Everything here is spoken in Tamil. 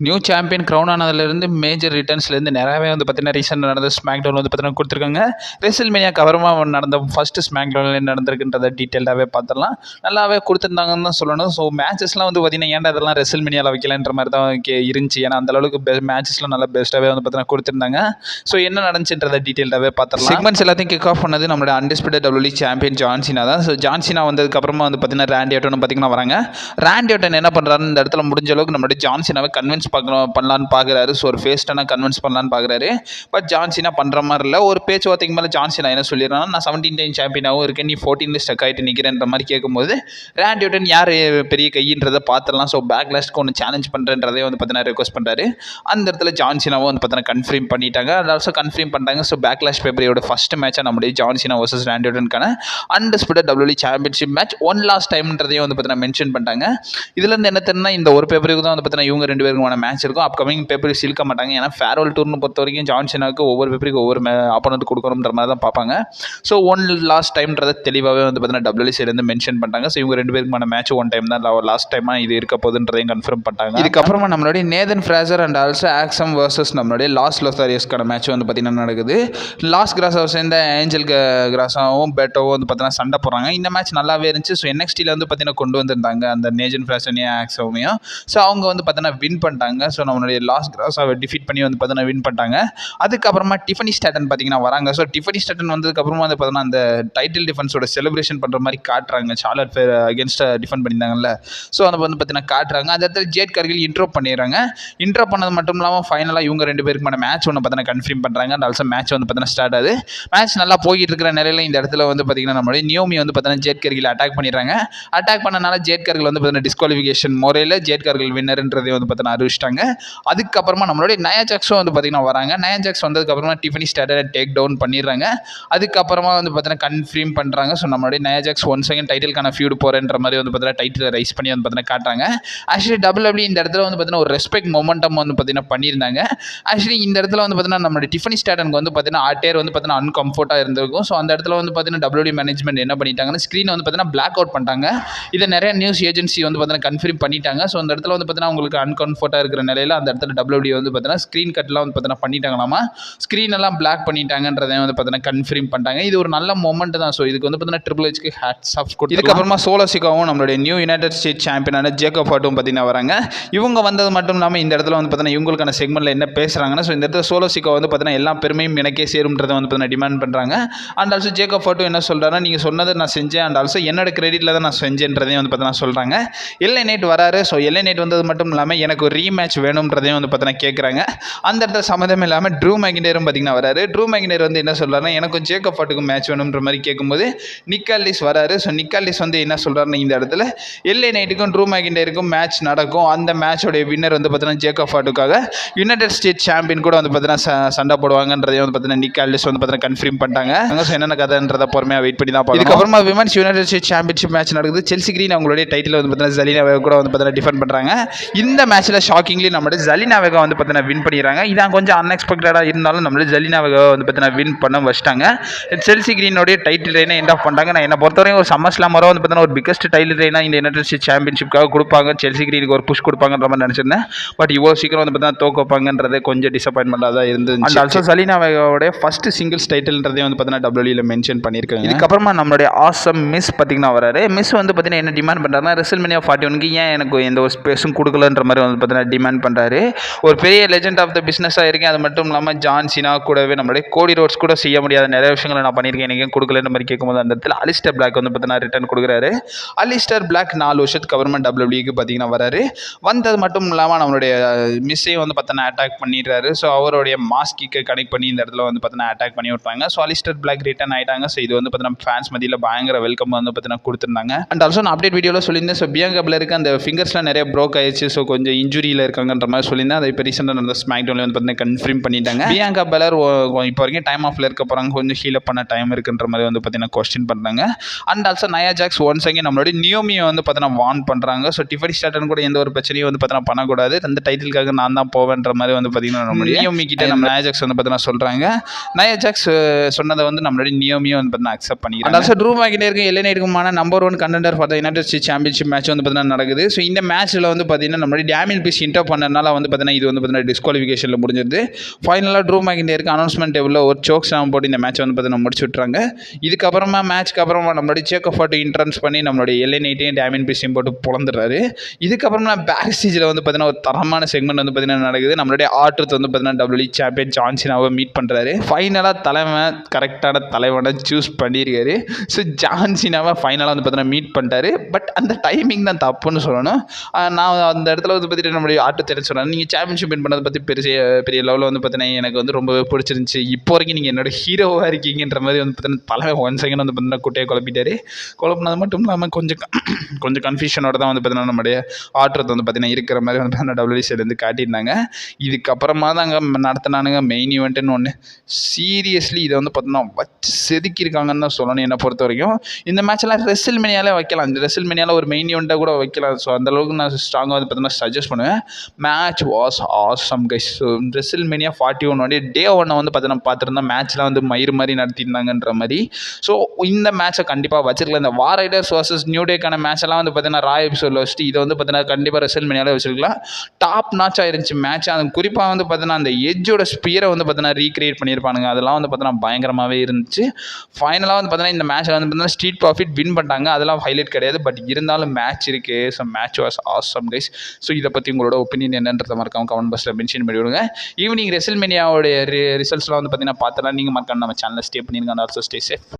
நியூ சாம்பியன் க்ரௌன் ஆனதுலேருந்து மேஜர் ரிட்டர்ன்ஸ்லேருந்து நிறையாவே வந்து பார்த்தீங்கன்னா ரீசெண்ட் நடந்த ஸ்மாக் டவுன் வந்து பார்த்தீங்கன்னா கொடுத்துருக்காங்க. ரெசில்மேனியாக்கு அப்புறமா நடந்த ஃபஸ்ட்டு ஸ்மாக் டவுனில் என்ன நடந்திருக்குன்றதை டீட்டெயிலாகவே பார்த்துடலாம். நல்லாவே கொடுத்துருந்தாங்கன்னு தான் சொல்லணும். ஸோ மேட்சஸ்லாம் வந்து பார்த்தீங்கன்னா ஏன்டா இதெல்லாம் ரெசில்மேனியாவில் வைக்கலன்ற மாதிரி தான் இருந்துச்சு. ஏன்னா அந்தளவுக்கு மேட்சஸ்லாம் நல்லா பெஸ்ட்டாகவே வந்து பார்த்தீங்கன்னா கொடுத்துருந்தாங்க. ஸோ என்ன நடந்துச்சுன்றதை டீட்டெயிலாகவே பார்த்துடலாம். செக்மெண்ட்ஸ் எல்லாத்தையும் கிக் ஆஃப் பண்ணது நம்மளோட undisputed WWE champion John Cena தான். ஸோ ஜான் சீனா வந்ததுக்கப்புறமா வந்து பார்த்தீங்கன்னா ராண்டி ஆர்டன் பார்த்தீங்கன்னா வராங்க. ராண்டி ஆர்டன் என்ன பண்ணுறாருன்னு இந்த இடத்துல முடிஞ்ச அளவுக்கு நம்மளுடைய ஜான் சீனாவை கன்வின்ஸ் பண்ணலான்னு பார்க்குறாரு. ஸோ ஒரு ஃபேஸ்டான கன்வின்ஸ் பண்ணலான்னு பார்க்குறாரு. பட் ஜான் சீனா பண்ணுற மாதிரி இல்லை. ஒரு பேச்சுவார்த்தைக்கு மேலே ஜான் சீனா என்ன சொல்லிடுறாங்கன்னா, நான் 17 டைம் சாம்பியனாகவும் இருக்கேன், நீ 14 ஸ்டக் ஆகிட்டு நிற்கிறேன்ற மாதிரி கேட்கும்போது ராண்டி ஆர்டன் யார் பெரிய கையின்றதை பார்த்துடலாம். ஸோ பேக்லாஷ்க்கு ஒன்று சேலஞ்ச் பண்ணுறேன்றதே வந்து பார்த்தீங்கன்னா ரெக்வஸ்ட் பண்ணுறாரு. அந்த இடத்துல ஜான் சீனாவும் வந்து பார்த்தீங்கன்னா கன்ஃபார்ம் பண்ணிட்டாங்க. அது ஆல்சோ கன்ஃபார்ம் பண்ணிட்டாங்க. ஸோ பேக்லாஷ் ஃபெப்ரவரியோட ஃபஸ்ட் மேட்சாக நம்முடைய ஜான் சீனா வர்சஸ் ராண்டி ஆர்டனுக்கான undisputed WWE championship match one last டைம்ன்றதையும் வந்து பார்த்தீங்கன்னா மென்ஷன் பண்ணிட்டாங்க. இதுலேருந்து என்ன தெரியும்னா, இந்த ஒரு பேப்பருக்கு தான் வந்து பார்த்தீங்கன்னா இவங்க 2 பேருக்குமான மேட்ச் இருக்கும். அப்கமிங் பேப்பருக்கு சில்க மாட்டாங்க. ஏன்னா ஃபேர்வெல் டூர்னு பொறுத்த வரைக்கும் ஜான் சீனாவுக்கு ஒவ்வொரு பேப்பருக்கு ஒவ்வொரு ஆப்போனண்ட் கொடுக்கணுன்ற மாதிரி தான் பார்ப்பாங்க. ஸோ ஒன் லாஸ்ட் டைம்ன்றதை தெளிவாகவே வந்து பார்த்தீங்கன்னா WWE சைட்லேருந்து மென்ஷன் பண்ணிட்டாங்க. ஸோ இவங்க 2 பேருக்குமான மேட்ச் ஒன் டைம் தான் லாஸ்ட் டைமாக இது இருக்க போகுதுன்றதையும் கன்ஃபார்ம் பண்ணிட்டாங்க. இதுக்கப்புறமா நம்மளுடைய Nathan Frazer and also Axiom versus நம்மளுடைய லாஸ் லொத்தாரியஸ்க்கான மேட்ச் வந்து பார்த்தீங்கன்னா நடக்குது. லாஸ் கிராஸாவை சேர்ந்த ஏஞ்சல் கிராஸாவும் பெட்டோவும் வந்து பார்த்தீங்கன்னா சண்டை போடுறாங்க. இந்த மேட்ச் நல்லாவே இருந்துச்சு. ஸோ NXTல வந்து பார்த்தீங்கன்னா கொண்டு வந்திருந்தாங்க அந்த நேஜன் ஃப்ராசனையும் ஆக்சவையும். ஸோ அவங்க வந்து பார்த்தீங்கன்னா வின் பண்ணிட்டாங்க. ஸோ நம்மளுடைய லாஸ் கிராஸாவை டிஃபீட் பண்ணி வந்து பார்த்தீங்கன்னா வின் பண்ணிட்டாங்க. அதுக்கப்புறமா டிஃபனி ஸ்டாட்டன் பார்த்தீங்கன்னா வராங்க. ஸோ டிஃபனி ஸ்டாட்டன் வந்ததுக்கப்புறமா வந்து பார்த்தீங்கன்னா அந்த டைட்டில் டிஃபென்ஸோட செலிப்ரேஷன் பண்ணுற மாதிரி காட்டுறாங்க. சார்லட் ஃபேர் அகேன்ஸ்டாக டிஃபெண்ட் பண்ணியிருந்தாங்கல்ல. ஸோ அதை வந்து பார்த்தீங்கன்னா காட்டுறாங்க. அந்த இடத்துல ஜேட் கார்கில் இன்ட்ரோ பண்ணிடுறாங்க. இன்ட்ரோ பண்ணது மட்டும் இல்லாமல் ஃபைனலாக இவங்க 2 பேருக்குமான மேட்ச் ஒன்று பார்த்தீங்கன்னா கன்ஃபார்ம் பண்ணுறாங்க. அண்ட் ஆல்சோ மேட்ச் வந்து பார்த்தீங்கன்னா ஸ்டார்ட் ஆகுது. மேட்ச் நல்லா போய்கிட்டு இருக்கிற நிலையில் இந்த இடத்துல வந்து பார்த்தீங்கன்னா நம்மளுடைய நியோமி வந்து பார்த்தீங்கன்னா ஜேட் கார்கில் அட்டாக் பண்ணிடுறாங்க. அட்டாக் பண்ணனால ஜேட் கார்கில் வந்து பார்த்தீங்கன்னா டிஸ்குவாலிஃபிகேஷன் முறையில் ஜேட் கார்கில் வின்னர்ன்றதை வந்து பார்த்தீங்கன்னா அறிவிச்சிட்டாங்க. அதுக்கப்புறமா நம்மளுடைய நயா ஜாக்ஸும் வந்து பார்த்தீங்கன்னா வராங்க. நயா ஜாக்ஸ் வந்ததுக்கப்புறமா டிஃபனி ஸ்டாட்டரை டேக் டவுன் பண்ணிடுறாங்க. அதுக்கப்புறமா வந்து பார்த்தீங்கன்னா கன்ஃபார்ம் பண்ணுறாங்க. ஸோ நம்மளுடைய நயா ஜாக்ஸ் ஒன் செகண்ட் டைட்டிலுக்கான ஃபியூட் போகிறன்ற மாதிரி வந்து பார்த்தீங்கன்னா டைட்டில் ரைஸ் பண்ணி வந்து பார்த்தீங்கன்னா காட்டுறாங்க. ஆக்சுவலி WWE இந்த இடத்துல வந்து பார்த்தீங்கன்னா ஒரு ரெஸ்பெக்ட் மொமெண்டம் வந்து பார்த்தீங்கன்னா பண்ணியிருந்தாங்க. ஆக்சுவலி இந்த இடத்துல வந்து பார்த்தீங்கன்னா நம்மளுடைய டிஃபனி ஸ்டாட்டனுக்கு வந்து பார்த்தீங்கன்னா ஆட்டேர் வந்து பார்த்தீங்கன்னா அன்கம்ஃபர்ட்டாக இருந்திருக்கும். ஸோ அந்த இடத்துல வந்து பார்த்தீங்கன்னா WWE மேனேஜ்மெண்ட் என்ன பண்ணிட்டாங்கன்னா ஸ்க்ரீனை வந்து பார்த்தீங்கன்னா பிளாக் அவுட் பண்ணிட்டாங்க. இதை நிறைய நியூஸ் ஏஜென்சி வந்து பார்த்தீங்கன்னா கன்ஃபார்ம் பண்ணிட்டாங்க. ஸோ அந்த இடத்துல வந்து பார்த்தீங்கன்னா உங்களுக்கு அன்கம்ஃபர்ட்டாக இருக்கிற நிலையில் அந்த இடத்துல WWE வந்து பார்த்தீங்கன்னா ஸ்க்ரீன் கட்லாம் வந்து பார்த்தீங்கன்னா பண்ணிட்டாங்களாமா. ஸ்க்ரீன் எல்லாம் பிளாக் பண்ணிட்டாங்கன்றதை வந்து பார்த்தீங்கன்னா கன்ஃபார்ம் பண்ணிட்டாங்க. இது ஒரு நல்ல மொமெண்ட் தான். ஸோ இதுக்கு வந்து பார்த்தீங்கன்னா ட்ரிபிள் ஹெச்க்கு ஹேட்ஸ் ஆஃப் கொடுத்து இதுக்கப்புறமா சோலோ சிகாவும் நம்மளுடைய நியூ யுனைடெட் ஸ்டேட்ஸ் சாம்பியனான ஜேக்கப் ஹார்ட்டும் பார்த்தீங்கன்னா வராங்க. இவங்க வந்தது மட்டும் இல்லாமல் இந்த இடத்துல வந்து பார்த்தீங்கன்னா இவங்களுக்கான செக்மெண்ட்டில் என்ன பேசுகிறாங்கன்னா, ஸோ இந்த இடத்துல சோலோ சிகா வந்து பார்த்தீங்கன்னா எல்லா பெருமையும் எனக்கே சேரும்ன்றதை வந்து பார்த்தீங்கன்னா டிமாண்ட் பண்ணுறாங்க. அண்ட் ஆல்சோ ஜேக்கப் ஹார்ட்டும் என்ன சொல்கிறாருன்னா, நீங்கள் சொன்னதை நான் செஞ்சேன் அண்ட் ஆல்சோ என்னோட கிரெடிட்டில் தான் நான் செஞ்சேன்றதையும் வந்து பார்த்தீங்கன்னா சொல்கிறாங்க. எல்ஏ நைட் வராரு. ஸோ எல்ஏ நைட் வந்தது மட்டும் இல்லாமல் எனக்கு ஒரு ரீமேட்ச் வேணும்ன்றதையும் வந்து பார்த்தீங்கன்னா கேட்குறாங்க. அந்த இடத்துல சம்மந்தம் இல்லாமல் ட்ரூ மேக்கிண்டரும் பார்த்தீங்கன்னா வராரு. ட்ரூ மேக்கிண்டர் வந்து என்ன சொல்கிறாருன்னா, எனக்கும் ஜேக்கப் ஹார்ட்டுக்கும் மேட்ச் வேணுன்ற மாதிரி கேட்கும்போது நிக்காலிஸ் வராரு. ஸோ நிக்காலிஸ் வந்து என்ன சொல்கிறாருன்னா, இந்த இடத்துல எல்ஏ நைட்டுக்கும் ட்ரூ மேக்கிண்டருக்கும் மேட்ச் நடக்கும். அந்த மேட்சோடைய வின்னர் வந்து பார்த்தீங்கன்னா ஜேக்கப் ஹார்ட்டுக்காக யுனைடெட் ஸ்டேட்ஸ் சாம்பியன் கூட வந்து பார்த்தீங்கன்னா சண்டை போடுவாங்கன்றதையும் வந்து பார்த்தீங்கன்னா நிக்காலிஸ் வந்து பார்த்தீங்கன்னா கன்ஃபார்ம் பண்ணிட்டாங்க. ஸோ என்னென்ன கதைன்றதை பொறுமையாக வெயிட் பண்ணி தான் பார்க்கணும். இதுக்கப்புறமா women's United States championship match நடக்குது. செல்சி கிரீன் அவங்களுடைய டைட்டில் வந்து பார்த்தீங்கன்னா ஜலினா வேகா கூட வந்து பார்த்தீங்கன்னா டிஃபெண்ட் பண்ணுறாங்க. இந்த மேட்ச்சில் ஷாக்கிங்லி நம்மளுடைய ஜலினா வேகா வந்து பார்த்தீங்கன்னா வின் பண்ணிடுறாங்க. இதான் கொஞ்சம் அன்எக்ஸ்பெக்டடாக இருந்தாலும் நம்மளுடைய ஜலினா வேகா வந்து பார்த்தீங்கன்னா வின் பண்ண வச்சிட்டாங்க. செல்சி கிரீனோடைய டைட்டில் ரெயினை எண்ட் ஆஃப் பண்ணிட்டாங்க. நான் என்ன பொறுத்தவரைக்கும் ஒரு சம்மர் ஸ்லாமராக வந்து பார்த்தீங்கன்னா ஒரு பிகஸ்ட் டைட்டில் ரெயினாக இந்த யுனைடெட் ஸ்டேட்ஸ் சாம்பியன்ஷிப்காக கொடுப்பாங்க. செல்சி கிரீனுக்கு ஒரு புஷ் கொடுப்பாங்கன்ற மாதிரி நினச்சிருந்தேன். பட் இவ்வளோ சீக்கிரம் வந்து பார்த்தீங்கன்னா தோக்க வைப்பாங்கன்றது கொஞ்சம் டிசப்பாயின்மெண்ட்டாக தான் இருந்தது. அண்ட் ஆல்சோ ஜலினா வேகாவோட ஃபர்ஸ்ட் சிங்கிள்ஸ் டைட்டில்ன்றதே வந்து பார்த்தீங்கன்னா WWE மென்ஷன் பண்ணியிருக்காங்க. இதுக்கப்புறமா நம்மளுடைய ஆசம் மிஸ் பார்த்தீங்கன்னா வராரு. மிஸ் வந்து பார்த்தீங்கன்னா என்ன டிமாண்ட் பண்ணுறாருன்னா, ரெசில்மேனியா 41க்கு ஏன் எனக்கு எந்த ஒரு ஸ்பேஸும் கொடுக்கலன்ற மாதிரி வந்து பார்த்தீங்கன்னா டிமாண்ட் பண்ணுறாரு. ஒரு பெரிய லெஜெண்ட் ஆஃப் த பிஸ்னஸாக இருக்கேன். அது மட்டும் இல்லாமல் ஜான் சீனா கூடவே நம்மளுடைய கோடி ரோட்ஸ் கூட செய்ய முடியாத நிறைய விஷயங்களை நான் பண்ணியிருக்கேன், எனக்கு ஏன் கொடுக்கலன்ற மாதிரி கேட்கும்போது அந்த இடத்துல அலிஸ்டர் பிளாக் வந்து பார்த்தீங்கன்னா ரிட்டர்ன் கொடுக்குறாரு. அலிஸ்டர் பிளாக் 4 வருஷத்துக்கு அப்புறமா WWEக்கு பார்த்தீங்கன்னா வராரு. வந்தது மட்டும் இல்லாமல் நம்மளுடைய மிஸ்ஸையும் வந்து பார்த்தீங்கன்னா அட்டாக் பண்ணிடுறாரு. ஸோ அவருடைய மாஸ்கிக்கு கனெக்ட் பண்ணி இந்த இடத்துல வந்து பார்த்தீங்கன்னா அட்டாக் பண்ணி விட்டாங்க. ஸோ அலிஸ்டர் பிளாக் ரிட்டர்ன் ஆகிட்டாங்க. ஸோ இது வந்து பார்த்தீங்கன்னா ஃபேன்ஸ் மத்தியில் பயங்கர வெல்கம் வந்து பார்த்தீங்கன்னா கொடுத்துருந்தாங்க. அண்ட் ஆல்சோ நான் அப்டேட் வீடியோவில் சொல்லியிருந்தேன். ஸோ பியாங்கா பெலருக்கு அந்த ஃபிங்கர்ஸ்லாம் நிறைய ப்ரோக் ஆயிடுச்சு. ஸோ கொஞ்சம் இன்ஜுரியில் இருக்காங்கன்ற மாதிரி சொல்லியிருந்தேன். அதை இப்போ ரீசெண்டாக நடந்த ஸ்மாக் டவுனில் வந்து பார்த்தீங்கன்னா கன்ஃபார்ம் பண்ணிட்டாங்க. பியாங்கா பெலர் இப்போ வரைக்கும் டைம் ஆஃப்ல இருக்க போகிறாங்க, கொஞ்சம் ஹீல் அப் பண்ண டைம் இருக்குன்ற மாதிரி வந்து பார்த்தீங்கன்னா கொஸ்டின் பண்ணுறாங்க. And also Naya Jacks once again நம்மளுடைய நியோமியை வந்து பார்த்தீங்கன்னா வார்ன் பண்ணுறாங்க. ஸோ டிஃபனி ஸ்டாட்டன் கூட எந்த ஒரு பிரச்சனையும் வந்து பார்த்தீங்கன்னா பண்ணக்கூடாது, அந்த டைட்டிலுக்காக நான் தான் போவேன்ற மாதிரி வந்து பார்த்தீங்கன்னா நம்மளுடைய நியோமி கிட்ட நம்ம நயா ஜாக்ஸ் வந்து பார்த்தீங்கன்னா சொல்கிறாங்க. நயா ஜாக்ஸ் சொன்னதை வந்து நம்மளுடைய நியோமியை வந்து பார்த்தீங்கன்னா அக்செப்ட் பண்ணிக்கிறாங்க. அண்ட் ஆல்சோ ட்ரூ மேக்கிண்டருக்கும் எல்ஏ நைட்டுக்குமான number 1 contender for the United States championship match வந்து பார்த்தீங்கன்னா நடக்குது. ஸோ இந்த மேட்ச்சில் வந்து பார்த்தீங்கன்னா நம்மளுடைய டேமியன் பீஸ் இன்டர் பண்ணனால வந்து பார்த்தீங்கன்னா இது வந்து பார்த்தீங்கன்னா டிஸ்குவாலிஃபிகேஷனில் முடிஞ்சிருது. ஃபைனலாக ட்ரூ மேக்கின்டருக்கு அனௌன்ஸ்மெண்ட் டேபிளில் ஒரு சோக் ஸ்லாம் போட்டு இந்த மேட்ச் வந்து பார்த்தீங்கன்னா முடிச்சு விட்றாங்க. இதுக்கப்புறமா மேட்ச்க்கு அப்புறமா நம்மளுடைய சேக் ஃபார்ட்டி இன்ட்ரன்ஸ் பண்ணி நம்மளுடைய எல்ஏ நைட்டையும் டேமியன் பிரிஸ்டையும் போட்டு பொழந்துடுறாரு. இதுக்கப்புறமா பேக் ஸ்டேஜில் வந்து பார்த்தீங்கன்னா ஒரு தரமான செக்மெண்ட் வந்து பார்த்தீங்கன்னா நடக்குது. நம்மளுடைய ஆர்ட்ரூத் வந்து பார்த்தீங்கன்னா WWE சாம்பியன் ஜான் சீனாவை மீட் பண்ணுறாரு. ஃபைனலாக கரெக்டான தலைவனை சூஸ் பண்ணியிருக்காரு. ஸோ ஜான் சீனாவை ஃபைனலாக வந்து பார்த்தீங்கன்னா மீட் பண்ணிட்டாரு. பட் அந்த டைமிங் தான் தப்புன்னு சொல்லணும். நான் அந்த இடத்துல வந்து பார்த்துட்டு நம்மளுடைய ஆர்ட்ரூத் என்ன சொன்னார், நீங்கள் சாம்பியன்ஷிப் வின் பண்ணதை பற்றி பெரிய லெவலில் வந்து பார்த்தீங்கன்னா எனக்கு வந்து ரொம்பவே பிடிச்சிருந்துச்சி. இப்போ வரைக்கும் நீங்கள் என்னோட ஹீரோவாக இருக்கீங்கன்ற மாதிரி வந்து பார்த்தீங்கன்னா தலைமை 1 செகண்ட் வந்து பார்த்தீங்கன்னா குட்டையை குழப்பிட்டாரு. குழப்பினது மட்டும் இல்லாமல் கொஞ்சம் கன்ஃபியூஷனோட தான் வந்து பார்த்தீங்கன்னா நம்மளுடைய ஆர்ட்ரூத் வந்து பார்த்தீங்கன்னா இருக்கிற மாதிரி வந்து பார்த்தீங்கன்னா WWE சைட்லேருந்து காட்டியிருந்தாங்க. இதுக்கப்புறமா தான் அங்கே நடத்தினானுங்க மெயின் ஈவெண்ட்டுன்னு ஒன்று. சீரியஸ்லி இதை வந்து பார்த்தீங்கன்னா வச்சு செதுக்கியிருக்காங்கன்னு தான் சொல்லணும் என்னை பொறுத்த வரைக்கும். இந்த மேட்செல்லாம் ரெசில்மேனியாலே வைக்கலாம். இந்த ரெசில்மேனியாவில் ஒரு மெயின் ஈவெண்ட்டாக கூட வைக்கலாம். ஸோ அந்தளவுக்கு நான் ஸ்ட்ராங்காக வந்து பார்த்தீங்கன்னா சஜஸ்ட் பண்ணுவேன். Match was awesome guys. So WrestleMania 41 டே 1 வந்து பார்த்தீங்கன்னா பார்த்துருந்தா மேட்ச்லாம் வந்து மயிறு மாதிரி நடத்தியிருந்தாங்கன்ற மாதிரி. ஸோ இந்த மேட்சை கண்டிப்பாக வச்சிருக்கலாம். இந்த வார் ரைடர்ஸ் வர்சஸ் நியூ டேக்கான மேட்செல்லாம் வந்து பார்த்தீங்கன்னா ரா எபிசோடில் வச்சுட்டு இதை வந்து பார்த்தீங்கன்னா கண்டிப்பாக ரெசில்மேனியாவில் வச்சிருக்கலாம். டாப் நாச்சாக இருந்துச்சு மேட்ச். அது குறிப்பாக வந்து பார்த்தீங்கன்னா அந்த எட்ஜோட ஸ்பியரை வந்து பார்த்தீங்கன்னா ரீக்ரியேட் பண்ணியிருப்பானுங்க. அதெல்லாம் வந்து பார்த்தீங்கன்னா பயங்கரமாகவே இருந்துச்சு. ஃபைனலாக வந்து பார்த்தீங்கன்னா இந்த மேட்ச்சில் வந்து பார்த்தீங்கன்னா ஸ்ட்ரீட் ப்ராஃபிட் வின் பண்ணிட்டாங்க. அதெல்லாம் ஹைலைட் கிடையாது. பட் இருந்தாலும் மேட்ச் இருக்குது. So match was awesome guys. So இதை பற்றி உங்களோட ஒப்பீனியன் என்னன்றதை மறக்காம கமெண்ட் பாக்ஸில் மென்ஷன் பண்ணி விடுங்க. ஈவினிங் ரெசில்மேனியாவோடைய ரிசல்ட்ஸ்லாம் வந்து பார்த்தீங்கன்னா பார்த்தலாம். நீங்கள் மறக்காம நம்ம சேனலில் ஸ்டே பண்ணிருங்க. Also stay safe.